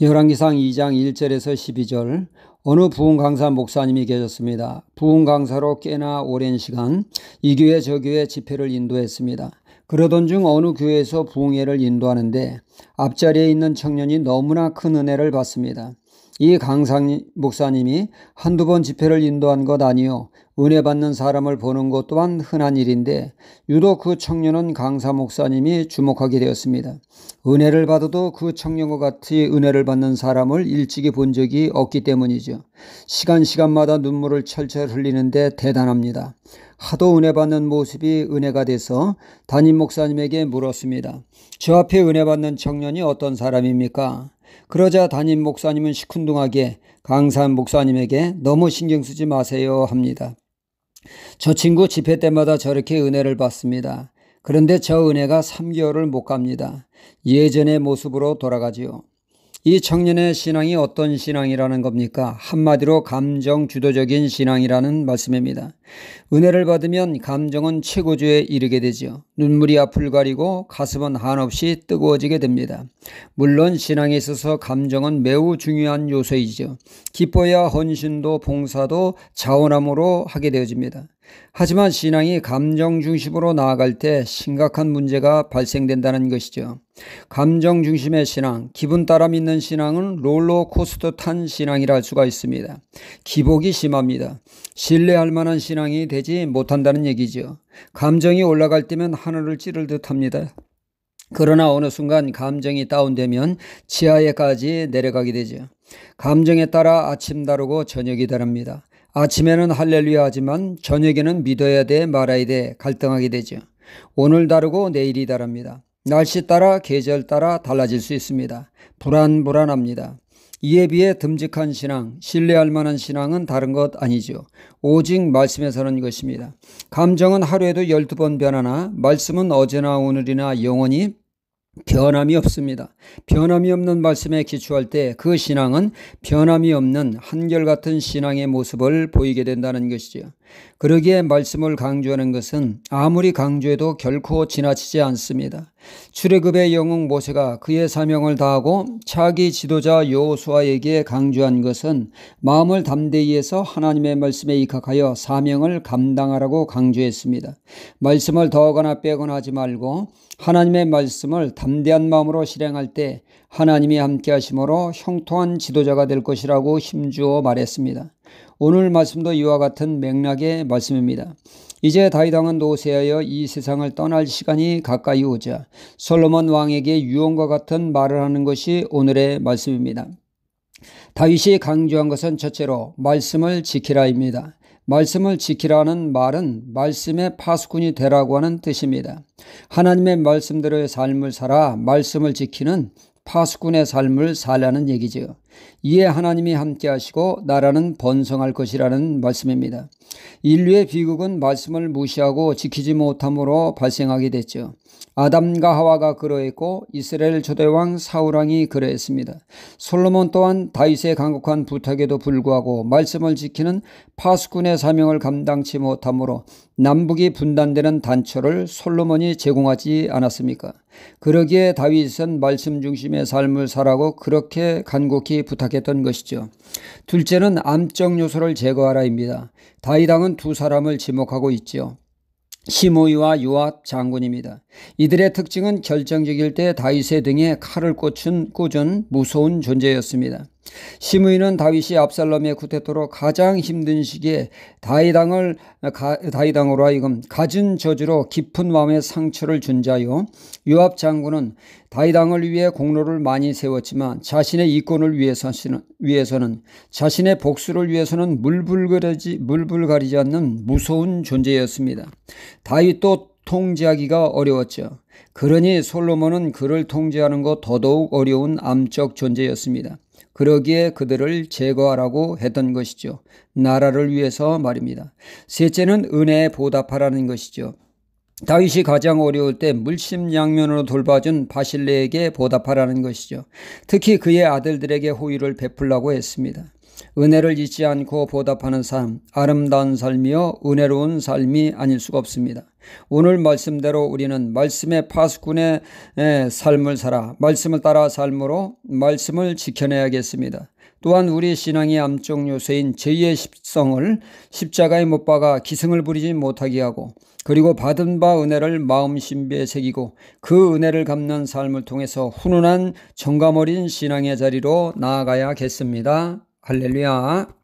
열왕기상 2장 1절에서 12절. 어느 부흥 강사 목사님이 계셨습니다. 부흥 강사로 꽤나 오랜 시간 이 교회 저 교회 집회를 인도했습니다. 그러던 중 어느 교회에서 부흥회를 인도하는데 앞자리에 있는 청년이 너무나 큰 은혜를 받습니다. 이 강사 목사님이 한두 번 집회를 인도한 것 아니요 은혜 받는 사람을 보는 것 또한 흔한 일인데 유독 그 청년은 강사 목사님이 주목하게 되었습니다. 은혜를 받아도 그 청년과 같이 은혜를 받는 사람을 일찍이 본 적이 없기 때문이죠. 시간마다 눈물을 철철 흘리는데 대단합니다. 하도 은혜 받는 모습이 은혜가 돼서 담임 목사님에게 물었습니다. 저 앞에 은혜 받는 청년이 어떤 사람입니까? 그러자 담임 목사님은 시큰둥하게 강사 목사님에게 너무 신경 쓰지 마세요 합니다. 저 친구 집회 때마다 저렇게 은혜를 받습니다. 그런데 저 은혜가 3개월을 못 갑니다. 예전의 모습으로 돌아가지요. 이 청년의 신앙이 어떤 신앙이라는 겁니까? 한마디로 감정 주도적인 신앙이라는 말씀입니다. 은혜를 받으면 감정은 최고조에 이르게 되죠. 눈물이 앞을 가리고 가슴은 한없이 뜨거워지게 됩니다. 물론 신앙에 있어서 감정은 매우 중요한 요소이죠. 기뻐야 헌신도 봉사도 자원함으로 하게 되어집니다. 하지만 신앙이 감정 중심으로 나아갈 때 심각한 문제가 발생된다는 것이죠. 감정 중심의 신앙, 기분 따라 믿는 신앙은 롤러코스터 탄 신앙이라 할 수가 있습니다. 기복이 심합니다. 신뢰할 만한 신앙이 되지 못한다는 얘기죠. 감정이 올라갈 때면 하늘을 찌를 듯 합니다. 그러나 어느 순간 감정이 다운되면 지하에까지 내려가게 되죠. 감정에 따라 아침 다르고 저녁이 다릅니다. 아침에는 할렐루야 하지만 저녁에는 믿어야 돼 말아야 돼 갈등하게 되죠. 오늘 다르고 내일이 다릅니다. 날씨 따라 계절 따라 달라질 수 있습니다. 불안합니다. 이에 비해 듬직한 신앙, 신뢰할 만한 신앙은 다른 것 아니죠. 오직 말씀에 서는 것입니다. 감정은 하루에도 12번 변하나 말씀은 어제나 오늘이나 영원히 변함이 없습니다. 변함이 없는 말씀에 기초할 때 그 신앙은 변함이 없는 한결같은 신앙의 모습을 보이게 된다는 것이죠. 그러기에 말씀을 강조하는 것은 아무리 강조해도 결코 지나치지 않습니다. 출애굽의 영웅 모세가 그의 사명을 다하고 차기 지도자 여호수아에게 강조한 것은 마음을 담대히 해서 하나님의 말씀에 입각하여 사명을 감당하라고 강조했습니다. 말씀을 더하거나 빼거나 하지 말고 하나님의 말씀을 담대한 마음으로 실행할 때 하나님이 함께 하심으로 형통한 지도자가 될 것이라고 힘주어 말했습니다. 오늘 말씀도 이와 같은 맥락의 말씀입니다. 이제 다윗 왕은 노쇠하여 이 세상을 떠날 시간이 가까이 오자 솔로몬 왕에게 유언과 같은 말을 하는 것이 오늘의 말씀입니다. 다윗이 강조한 것은 첫째로 말씀을 지키라입니다. 말씀을 지키라는 말은 말씀의 파수꾼이 되라고 하는 뜻입니다. 하나님의 말씀대로의 삶을 살아 말씀을 지키는 파수꾼의 삶을 살라는 얘기죠. 이에 하나님이 함께 하시고 나라는 번성할 것이라는 말씀입니다. 인류의 비극은 말씀을 무시하고 지키지 못함으로 발생하게 됐죠. 아담과 하와가 그러했고 이스라엘 초대왕 사울왕이 그러했습니다. 솔로몬 또한 다윗의 간곡한 부탁에도 불구하고 말씀을 지키는 파수꾼의 사명을 감당치 못함으로 남북이 분단되는 단초를 솔로몬이 제공하지 않았습니까? 그러기에 다윗은 말씀 중심의 삶을 살라고 그렇게 간곡히 부탁했던 것이죠. 둘째는 암적 요소를 제거하라입니다. 다윗 왕은 두 사람을 지목하고 있죠. 시므이와 요압 장군입니다. 이들의 특징은 결정적일 때 다윗의 등에 칼을 꽂은 무서운 존재였습니다. 시므이는 다윗이 압살롬의 쿠데타로 가장 힘든 시기에 다윗 왕으로 하여금 갖은 저주로 깊은 마음의 상처를 준 자요, 요압 장군은 다윗 왕을 위해 공로를 많이 세웠지만 자신의 이권을 위해서는 자신의 복수를 위해서는 물불 가리지 않는 무서운 존재였습니다. 다윗도 통제하기가 어려웠죠. 그러니 솔로몬은 그를 통제하는 것 더더욱 어려운 암적 존재였습니다. 그러기에 그들을 제거하라고 했던 것이죠. 나라를 위해서 말입니다. 셋째는 은혜에 보답하라는 것이죠. 다윗이 가장 어려울 때 물심양면으로 돌봐준 바실레에게 보답하라는 것이죠. 특히 그의 아들들에게 호의를 베풀라고 했습니다. 은혜를 잊지 않고 보답하는 삶, 아름다운 삶이요 은혜로운 삶이 아닐 수가 없습니다. 오늘 말씀대로 우리는 말씀의 파수꾼의 삶을 살아 말씀을 따라 삶으로 말씀을 지켜내야겠습니다. 또한 우리 신앙의 암적 요소인 죄의 십성을 십자가에 못 박아 기승을 부리지 못하게 하고, 그리고 받은 바 은혜를 마음 신비에 새기고 그 은혜를 갚는 삶을 통해서 훈훈한 정감 어린 신앙의 자리로 나아가야겠습니다. 할렐루야.